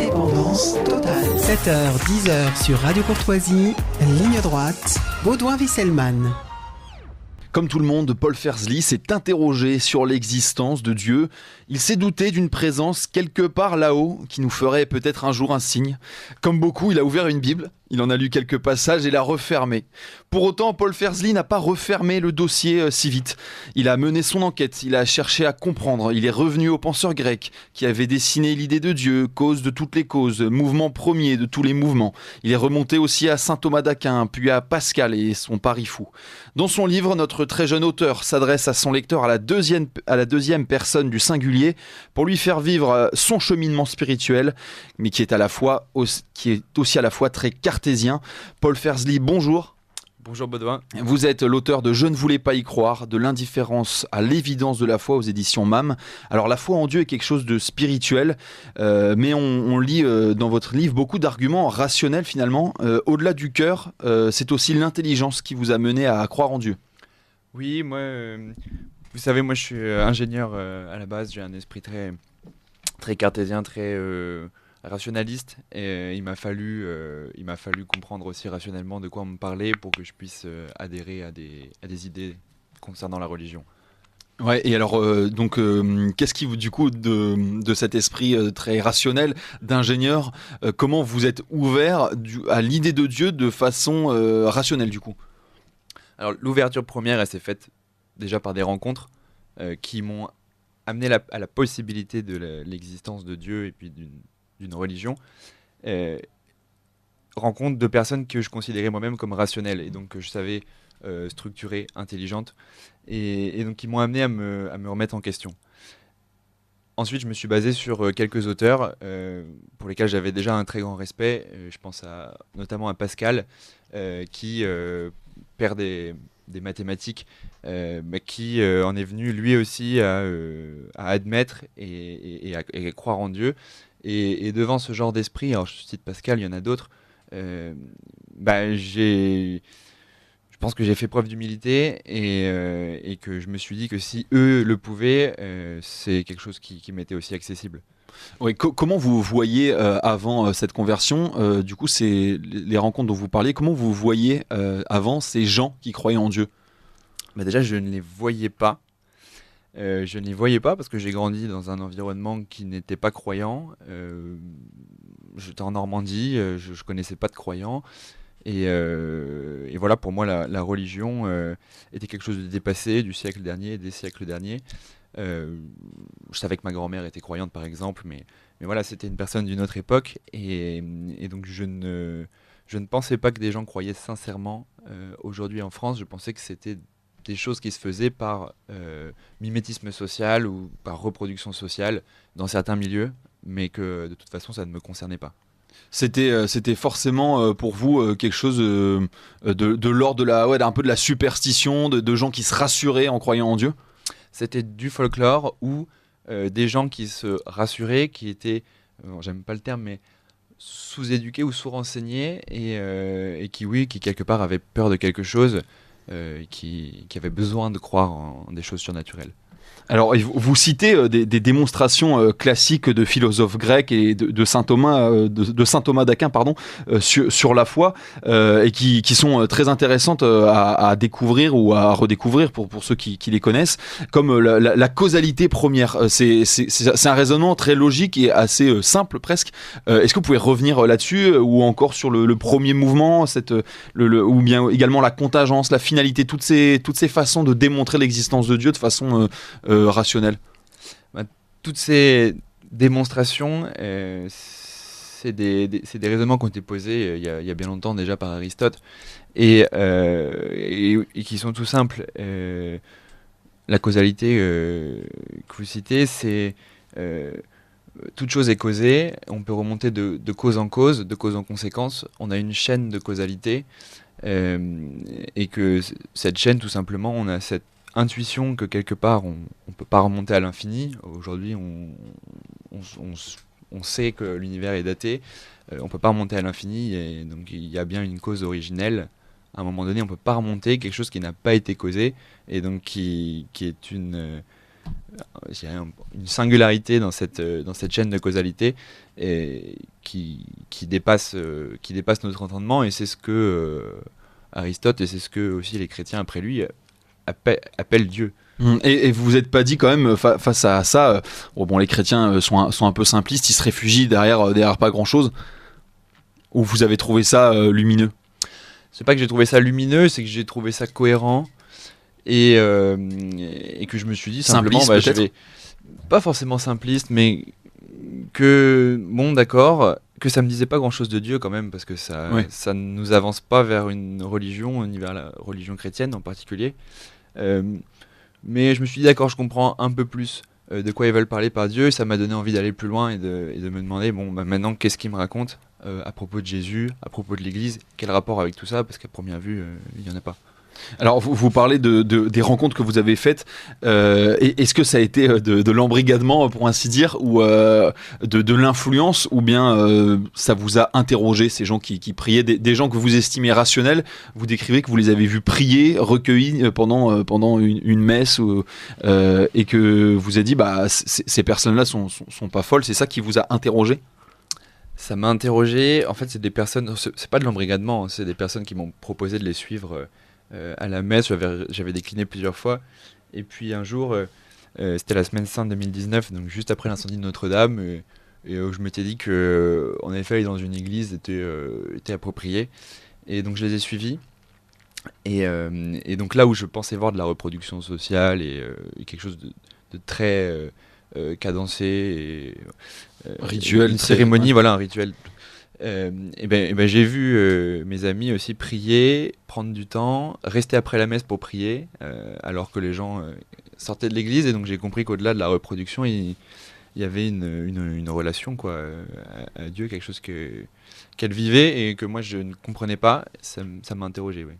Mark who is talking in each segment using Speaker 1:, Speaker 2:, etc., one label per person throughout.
Speaker 1: Indépendance totale. 7h, 10h sur Radio Courtoisie, ligne droite, Baudouin-Wisselmann.
Speaker 2: Comme tout le monde, Paul Fersli s'est interrogé sur l'existence de Dieu. Il s'est douté d'une présence quelque part là-haut qui nous ferait peut-être un jour un signe. Comme beaucoup, il a ouvert une Bible, il en a lu quelques passages et l'a refermée. Pour autant, Paul Fersli n'a pas refermé le dossier si vite. Il a mené son enquête, il a cherché à comprendre. Il est revenu aux penseurs grecs qui avaient dessiné l'idée de Dieu, cause de toutes les causes, mouvement premier de tous les mouvements. Il est remonté aussi à saint Thomas d'Aquin, puis à Pascal et son pari fou. Dans son livre, notre très jeune auteur s'adresse à son lecteur à la deuxième personne du singulier pour lui faire vivre son cheminement spirituel, mais qui est aussi à la fois très cartésien. Paul Fersli, bonjour.
Speaker 3: Bonjour Baudouin.
Speaker 2: Vous êtes l'auteur de « Je ne voulais pas y croire », de l'indifférence à l'évidence de la foi aux éditions MAM. Alors la foi en Dieu est quelque chose de spirituel, mais on lit dans votre livre beaucoup d'arguments rationnels finalement. Au-delà du cœur, c'est aussi l'intelligence qui vous a mené à croire en Dieu.
Speaker 3: Oui, moi, vous savez, moi je suis ingénieur à la base, j'ai un esprit très, très cartésien, très rationaliste, et il m'a fallu comprendre aussi rationnellement de quoi on me parlait pour que je puisse adhérer à des idées concernant la religion.
Speaker 2: Ouais, et alors, qu'est-ce qui vous, du coup, de cet esprit très rationnel d'ingénieur, comment vous êtes ouvert à l'idée de Dieu de façon rationnelle, du coup ?
Speaker 3: Alors, l'ouverture première, elle s'est faite déjà par des rencontres qui m'ont amené à la possibilité de l'existence de Dieu et puis d'une religion. Rencontre de personnes que je considérais moi-même comme rationnelles et donc que je savais structurées, intelligentes et donc qui m'ont amené à me remettre en question. Ensuite, je me suis basé sur quelques auteurs pour lesquels j'avais déjà un très grand respect. Je pense notamment à Pascal qui père des mathématiques, mais qui en est venu lui aussi à admettre et à croire en Dieu. Et devant ce genre d'esprit, alors je cite Pascal, il y en a d'autres, je pense que j'ai fait preuve d'humilité et que je me suis dit que si eux le pouvaient, c'est quelque chose qui m'était aussi accessible.
Speaker 2: Oui, comment vous voyez avant cette conversion, du coup, c'est les rencontres dont vous parliez, comment vous voyez avant ces gens qui croyaient en Dieu ?
Speaker 3: Déjà, je ne les voyais pas. Je ne les voyais pas parce que j'ai grandi dans un environnement qui n'était pas croyant. J'étais en Normandie, je ne connaissais pas de croyants. Et voilà, pour moi, la religion était quelque chose de dépassé du siècle dernier et des siècles derniers. Je savais que ma grand-mère était croyante, par exemple, mais voilà, c'était une personne d'une autre époque. Et donc, je ne pensais pas que des gens croyaient sincèrement aujourd'hui en France. Je pensais que c'était des choses qui se faisaient par mimétisme social ou par reproduction sociale dans certains milieux, mais que de toute façon ça ne me concernait pas.
Speaker 2: C'était forcément pour vous quelque chose de l'ordre d'un peu de la superstition, de gens qui se rassuraient en croyant en Dieu ?
Speaker 3: C'était du folklore ou des gens qui se rassuraient, qui étaient, j'aime pas le terme, mais sous-éduqués ou sous-renseignés et qui quelque part avaient peur de quelque chose. Qui avait besoin de croire en des choses surnaturelles.
Speaker 2: Alors, vous citez des démonstrations classiques de philosophes grecs et de saint Thomas, de saint Thomas d'Aquin, sur la foi, et qui sont très intéressantes à découvrir ou à redécouvrir pour ceux qui les connaissent, comme la causalité première. C'est un raisonnement très logique et assez simple presque. Est-ce que vous pouvez revenir là-dessus ou encore sur le premier mouvement, ou bien également la contingence, la finalité, toutes ces façons de démontrer l'existence de Dieu de façon rationnel.
Speaker 3: Toutes ces démonstrations, c'est des raisonnements qui ont été posés il y a bien longtemps déjà par Aristote et qui sont tout simples. La causalité que vous citez, c'est toute chose est causée, on peut remonter de cause en cause, de cause en conséquence, on a une chaîne de causalité et que cette chaîne, tout simplement, on a cette intuition que quelque part on peut pas remonter à l'infini. Aujourd'hui on sait que l'univers est daté, on peut pas remonter à l'infini et donc il y a bien une cause originelle. À un moment donné on peut pas remonter quelque chose qui n'a pas été causé et donc qui est une je dirais une singularité dans cette chaîne de causalité et qui dépasse notre entendement, et c'est ce que Aristote, et c'est ce que aussi les chrétiens après lui appellent Dieu.
Speaker 2: Et vous vous êtes pas dit quand même face à ça, les chrétiens sont un peu simplistes, ils se réfugient derrière pas grand chose, ou vous avez trouvé ça lumineux?
Speaker 3: C'est pas que j'ai trouvé ça lumineux, c'est que j'ai trouvé ça cohérent, et que je me suis dit simplement,
Speaker 2: Simpliste,
Speaker 3: je vais pas forcément simpliste, mais que bon, d'accord, que ça me disait pas grand chose de Dieu quand même, parce que ça ne nous avance pas vers une religion, ni vers la religion chrétienne en particulier. Mais je me suis dit d'accord, je comprends un peu plus de quoi ils veulent parler par Dieu, et ça m'a donné envie d'aller plus loin et de me demander, maintenant qu'est-ce qu'il me raconte à propos de Jésus, à propos de l'Église, quel rapport avec tout ça, parce qu'à première vue, il n'y en a pas.
Speaker 2: Alors vous parlez des rencontres que vous avez faites, est-ce que ça a été de l'embrigadement pour ainsi dire, ou de l'influence, ou bien ça vous a interrogé, ces gens qui priaient, des gens que vous estimez rationnels, vous décrivez que vous les avez vus prier, recueillis pendant une messe, et que vous avez dit ces personnes-là sont pas folles, c'est ça qui vous a interrogé?
Speaker 3: Ça m'a interrogé, en fait c'est des personnes, c'est pas de l'embrigadement, c'est des personnes qui m'ont proposé de les suivre à la messe. J'avais décliné plusieurs fois, et puis un jour c'était la semaine sainte 2019, donc juste après l'incendie de Notre-Dame, et je m'étais dit que en effet aller dans une église était approprié, et donc je les ai suivis, et donc là où je pensais voir de la reproduction sociale et quelque chose de très cadencé et
Speaker 2: rituel,
Speaker 3: une cérémonie, voilà, un rituel. Et ben, j'ai vu mes amis aussi prier, prendre du temps, rester après la messe pour prier, alors que les gens sortaient de l'église, et donc j'ai compris qu'au-delà de la reproduction, il y avait une relation à Dieu, quelque chose qu'elle vivait et que moi je ne comprenais pas. Ça m'a interrogé, oui.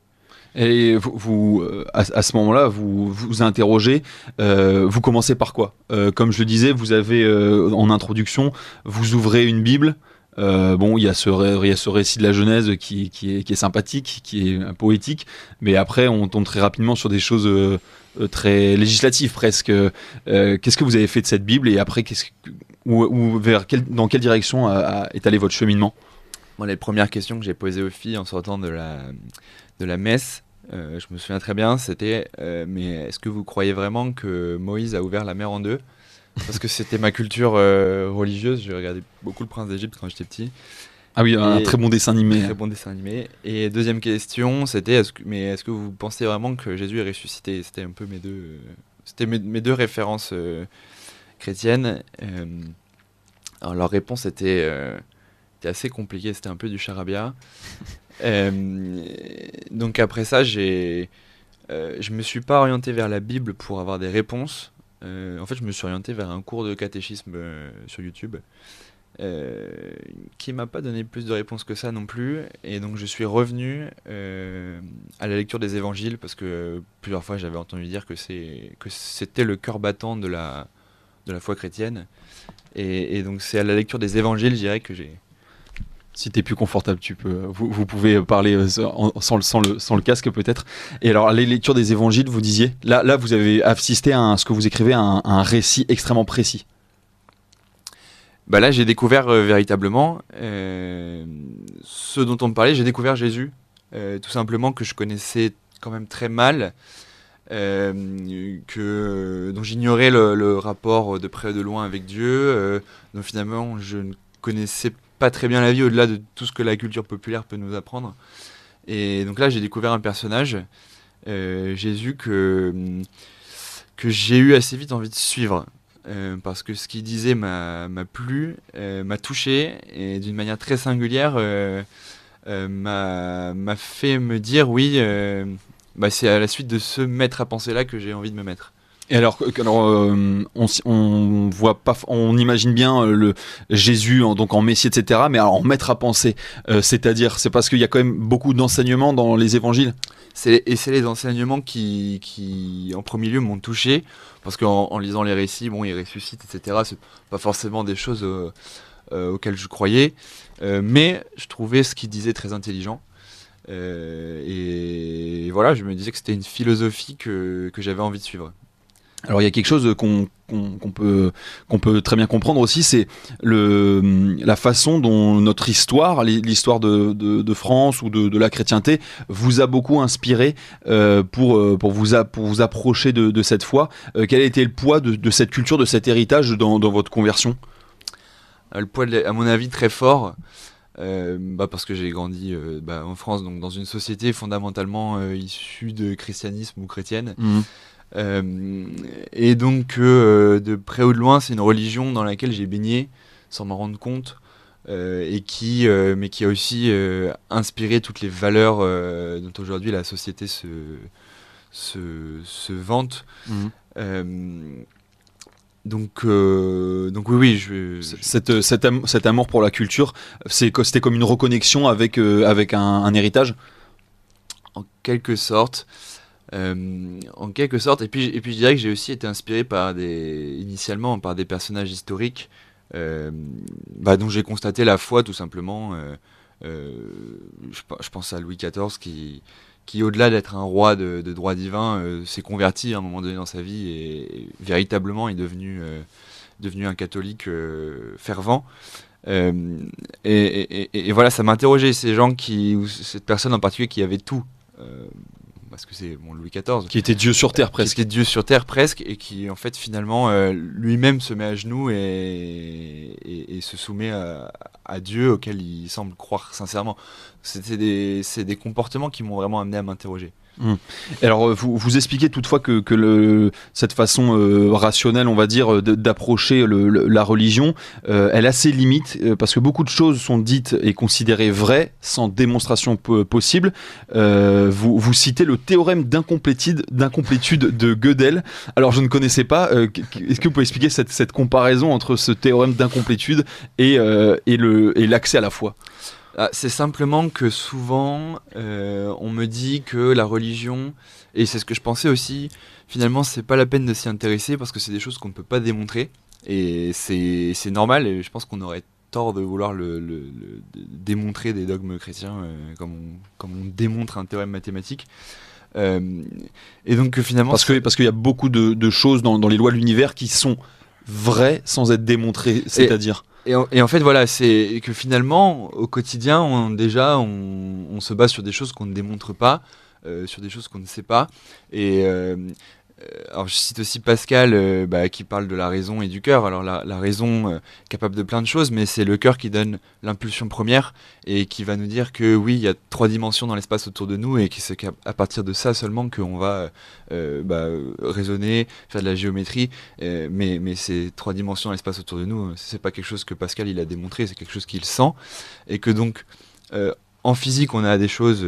Speaker 2: Et vous à ce moment-là, vous interrogez, vous commencez par quoi? Comme je le disais, vous avez en introduction, vous ouvrez une Bible. Il y a ce récit de la Genèse qui est sympathique, qui est poétique, mais après on tombe très rapidement sur des choses très législatives presque. Qu'est-ce que vous avez fait de cette Bible, et après dans quelle direction est allé votre cheminement?
Speaker 3: Moi, les premières questions que j'ai posées aux filles en sortant de la messe, je me souviens très bien, c'était mais est-ce que vous croyez vraiment que Moïse a ouvert la mer en deux? Parce que c'était ma culture religieuse, j'ai regardé beaucoup Le Prince d'Égypte quand j'étais petit.
Speaker 2: Ah oui, un très bon dessin animé.
Speaker 3: Très bon dessin animé. Et deuxième question, c'était est-ce que vous pensez vraiment que Jésus est ressuscité? C'était un peu mes deux références chrétiennes. Alors leur réponse était assez compliquée, c'était un peu du charabia. Donc après ça, je me suis pas orienté vers la Bible pour avoir des réponses. En fait, je me suis orienté vers un cours de catéchisme sur YouTube qui m'a pas donné plus de réponses que ça non plus. Et donc, je suis revenu à la lecture des évangiles, parce que plusieurs fois, j'avais entendu dire que c'était le cœur battant de la foi chrétienne. Et donc, c'est à la lecture des évangiles, je dirais, que j'ai...
Speaker 2: Si t'es plus confortable, vous pouvez parler sans le casque peut-être. Et alors, les lectures des évangiles, vous disiez, là vous avez assisté à ce que vous écrivez, à un récit extrêmement précis.
Speaker 3: Là, j'ai découvert véritablement ce dont on me parlait. J'ai découvert Jésus, tout simplement, que je connaissais quand même très mal, dont j'ignorais le rapport de près ou de loin avec Dieu, dont finalement je ne connaissais pas très bien la vie, au-delà de tout ce que la culture populaire peut nous apprendre. Et donc là, j'ai découvert un personnage, Jésus, que j'ai eu assez vite envie de suivre, parce que ce qu'il disait m'a plu, m'a touché, et d'une manière très singulière m'a fait me dire oui, c'est à la suite de ce maître à penser là que j'ai envie de me mettre.
Speaker 2: Et alors on voit pas, on imagine bien le Jésus en Messie, etc. Mais alors en maître à penser, c'est-à-dire, c'est parce qu'il y a quand même beaucoup d'enseignements dans les évangiles.
Speaker 3: C'est les enseignements qui en premier lieu m'ont touché, parce qu'en lisant les récits, il ressuscite, etc. C'est pas forcément des choses auxquelles je croyais, mais je trouvais ce qu'il disait très intelligent. Et voilà, je me disais que c'était une philosophie que j'avais envie de suivre.
Speaker 2: Alors il y a quelque chose qu'on peut très bien comprendre aussi, c'est la façon dont notre histoire, l'histoire de France ou de la chrétienté, vous a beaucoup inspiré pour vous approcher de cette foi. Quel a été le poids de cette culture, de cet héritage dans votre conversion ?
Speaker 3: Le poids, à mon avis, très fort. Parce que j'ai grandi en France, donc dans une société fondamentalement issue de christianisme ou chrétienne. Et donc de près ou de loin, c'est une religion dans laquelle j'ai baigné sans m'en rendre compte, mais qui a aussi inspiré toutes les valeurs dont aujourd'hui la société se vante. Donc oui,
Speaker 2: cet amour pour la culture, c'était comme une reconnexion avec un héritage.
Speaker 3: En quelque sorte. Et puis je dirais que j'ai aussi été inspiré initialement par des personnages historiques dont j'ai constaté la foi tout simplement. Je pense à Louis XIV qui au-delà d'être un roi de droit divin, s'est converti à un moment donné dans sa vie et véritablement est devenu un catholique fervent. Et voilà, ça m'a interrogé, cette personne en particulier qui avait tout. Parce que c'est Louis XIV.
Speaker 2: Qui était Dieu sur terre presque.
Speaker 3: Qui était Dieu sur terre presque, et qui en fait finalement lui-même se met à genoux et se soumet à Dieu auquel il semble croire sincèrement. C'est des comportements qui m'ont vraiment amené à m'interroger.
Speaker 2: Alors vous expliquez toutefois que cette façon rationnelle, on va dire, d'approcher la religion, elle a ses limites, parce que beaucoup de choses sont dites et considérées vraies sans démonstration possible. Vous citez le théorème d'incomplétude de Gödel. Alors je ne connaissais pas, est-ce que vous pouvez expliquer cette comparaison entre ce théorème d'incomplétude et l'accès à la foi ?
Speaker 3: C'est simplement que souvent, on me dit que la religion, et c'est ce que je pensais aussi, finalement, c'est pas la peine de s'y intéresser parce que c'est des choses qu'on ne peut pas démontrer. Et c'est normal, et je pense qu'on aurait tort de vouloir démontrer des dogmes chrétiens comme on démontre un théorème mathématique. Et donc finalement...
Speaker 2: Parce qu'il y a beaucoup de choses dans les lois de l'univers qui sont vraies sans être démontrées, c'est-à-dire...
Speaker 3: Et en fait, voilà, c'est que finalement, au quotidien, on se base sur des choses qu'on ne démontre pas, sur des choses qu'on ne sait pas. Et alors, je cite aussi Pascal, qui parle de la raison et du cœur. Alors, la raison, capable de plein de choses, mais c'est le cœur qui donne l'impulsion première et qui va nous dire que oui, il y a 3 dimensions dans l'espace autour de nous et que c'est à partir de ça seulement qu'on va raisonner, faire de la géométrie. Mais ces 3 dimensions dans l'espace autour de nous, c'est pas quelque chose que Pascal il a démontré, c'est quelque chose qu'il sent. Et que donc... en physique, on a des choses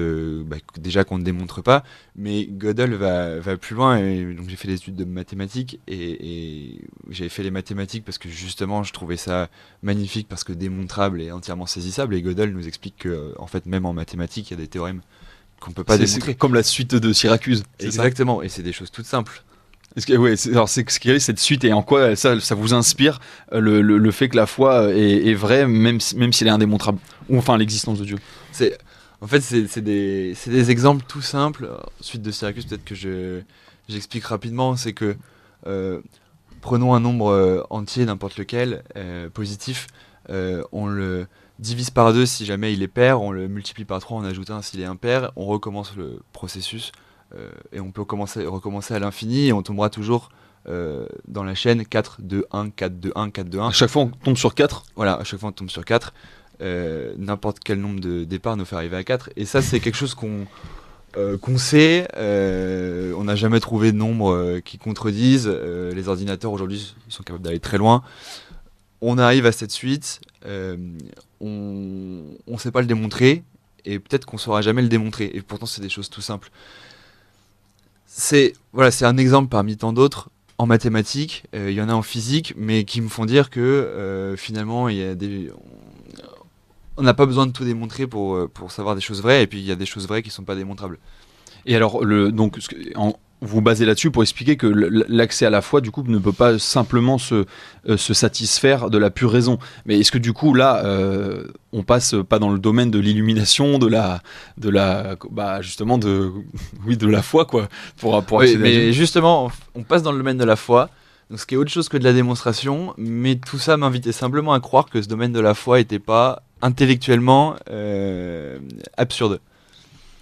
Speaker 3: déjà qu'on ne démontre pas, mais Gödel va plus loin. Et donc j'ai fait des études de mathématiques et j'avais fait les mathématiques parce que justement je trouvais ça magnifique parce que démontrable et entièrement saisissable. Et Gödel nous explique que en fait même en mathématiques il y a des théorèmes qu'on peut pas démontrer.
Speaker 2: C'est comme la suite de Syracuse.
Speaker 3: Exactement, et c'est des choses toutes simples.
Speaker 2: C'est cette suite et en quoi ça vous inspire le fait que la foi est vraie même si elle est indémontrable, ou enfin l'existence de Dieu.
Speaker 3: C'est des exemples tout simples. Suite de Syracuse, peut-être que j'explique rapidement, c'est que prenons un nombre entier, n'importe lequel, positif, on le divise par 2 si jamais il est pair, on le multiplie par 3, on ajoute 1 s'il est impair, on recommence le processus. Et on peut recommencer à l'infini et on tombera toujours dans la chaîne 4, 2, 1, 4, 2, 1, 4, 2, 1.
Speaker 2: À chaque fois on tombe sur 4.
Speaker 3: Voilà, à chaque fois on tombe sur 4. N'importe quel nombre de départs nous fait arriver à 4. Et ça, c'est quelque chose qu'on sait. On n'a jamais trouvé de nombres qui contredisent. Les ordinateurs aujourd'hui sont capables d'aller très loin. On arrive à cette suite. On ne sait pas le démontrer. Et peut-être qu'on ne saura jamais le démontrer. Et pourtant, c'est des choses tout simples. C'est un exemple parmi tant d'autres en mathématiques, il y en a en physique, mais qui me font dire que finalement on n'a pas besoin de tout démontrer pour savoir des choses vraies, et puis il y a des choses vraies qui ne sont pas démontrables.
Speaker 2: Et alors vous basez là-dessus pour expliquer que l'accès à la foi, du coup, ne peut pas simplement se satisfaire de la pure raison. Mais est-ce que du coup, là, on passe pas dans le domaine de l'illumination, justement de la foi, quoi, pour accéder à Dieu.
Speaker 3: Mais justement, on passe dans le domaine de la foi, donc ce qui est autre chose que de la démonstration, mais tout ça m'invitait simplement à croire que ce domaine de la foi n'était pas intellectuellement absurde.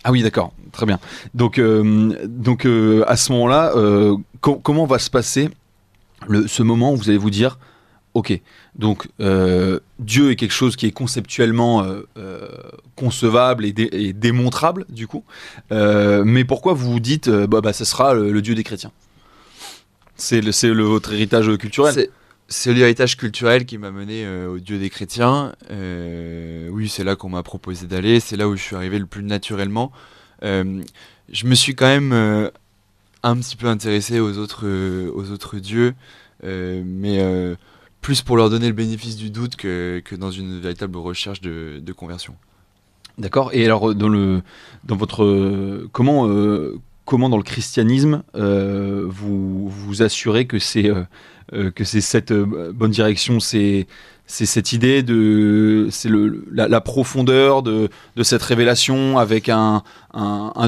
Speaker 2: Ah oui, d'accord, très bien. Donc, à ce moment-là, comment va se passer ce moment où vous allez vous dire, ok, donc Dieu est quelque chose qui est conceptuellement concevable et démontrable, du coup, mais pourquoi vous vous dites, ce sera le Dieu des chrétiens? C'est votre héritage culturel.
Speaker 3: C'est l'héritage culturel qui m'a mené au Dieu des chrétiens. Oui, c'est là qu'on m'a proposé d'aller. C'est là où je suis arrivé le plus naturellement. Je me suis quand même un petit peu intéressé aux autres dieux, mais plus pour leur donner le bénéfice du doute que dans une véritable recherche de conversion.
Speaker 2: D'accord. Et alors, comment dans le christianisme vous assurez que c'est cette bonne direction, c'est cette idée la profondeur de cette révélation avec un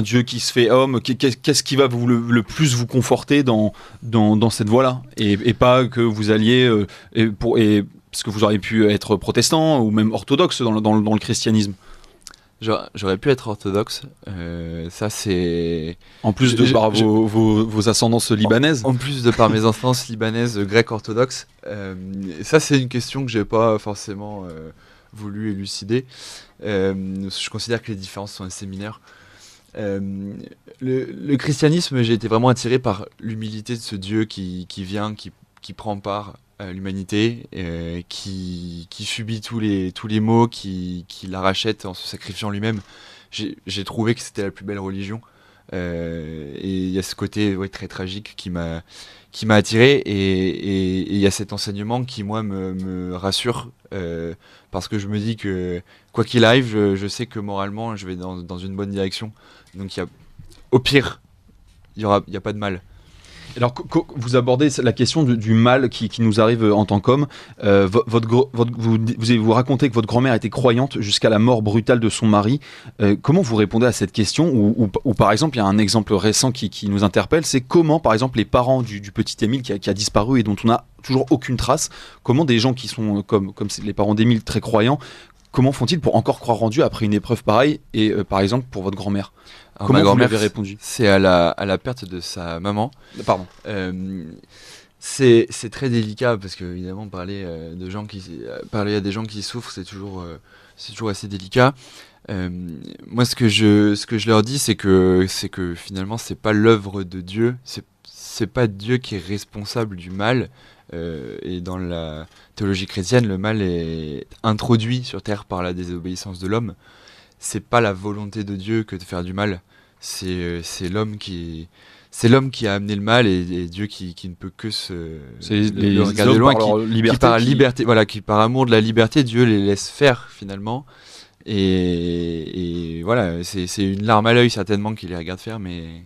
Speaker 2: Dieu qui se fait homme. Qu'est-ce qui va le plus vous conforter dans cette voie-là, et pas que vous alliez parce que vous auriez pu être protestant ou même orthodoxe dans le christianisme.
Speaker 3: J'aurais pu être orthodoxe, ça c'est...
Speaker 2: En plus de par vos ascendances libanaises.
Speaker 3: En plus de par mes ascendances libanaises grecques orthodoxes, ça c'est une question que j'ai pas forcément voulu élucider. Je considère que les différences sont assez mineures. Le christianisme, j'ai été vraiment attiré par l'humilité de ce Dieu qui vient, qui prend part à l'humanité, qui subit tous les maux, qui la rachète en se sacrifiant lui-même. J'ai trouvé que c'était la plus belle religion, et il y a ce côté très tragique qui m'a attiré, et il y a cet enseignement qui moi me rassure, parce que je me dis que quoi qu'il arrive, je sais que moralement je vais dans une bonne direction, donc au pire il y a pas de mal.
Speaker 2: Alors, vous abordez la question du mal qui nous arrive en tant qu'homme. Vous racontez que votre grand-mère était croyante jusqu'à la mort brutale de son mari. Comment vous répondez à cette question, ou par exemple, il y a un exemple récent qui nous interpelle, c'est comment, par exemple, les parents du petit Émile qui a disparu et dont on n'a toujours aucune trace, comment des gens qui sont comme les parents d'Émile très croyants, comment font-ils pour encore croire en Dieu après une épreuve pareille? Et par exemple, pour votre grand-mère, comment vous lui avez répondu?
Speaker 3: C'est à la perte de sa maman.
Speaker 2: Pardon.
Speaker 3: C'est très délicat, parce que évidemment parler à des gens qui souffrent, c'est toujours assez délicat. Moi, ce que je leur dis, c'est que finalement c'est pas l'œuvre de Dieu, c'est pas Dieu qui est responsable du mal. Et dans la théologie chrétienne, le mal est introduit sur terre par la désobéissance de l'homme. C'est pas la volonté de Dieu que de faire du mal. C'est l'homme qui a amené le mal, et Dieu qui ne peut que le regarder de loin, qui par amour de la liberté, Dieu les laisse faire finalement. Et voilà, c'est une larme à l'œil certainement qui les regarde faire, mais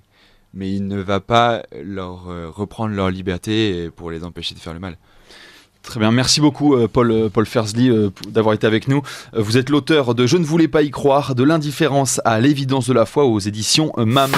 Speaker 3: il ne va pas leur reprendre leur liberté pour les empêcher de faire le mal.
Speaker 2: Très bien, merci beaucoup Paul Ferzli d'avoir été avec nous. Vous êtes l'auteur de Je ne voulais pas y croire, de l'indifférence à l'évidence de la foi aux éditions MAM.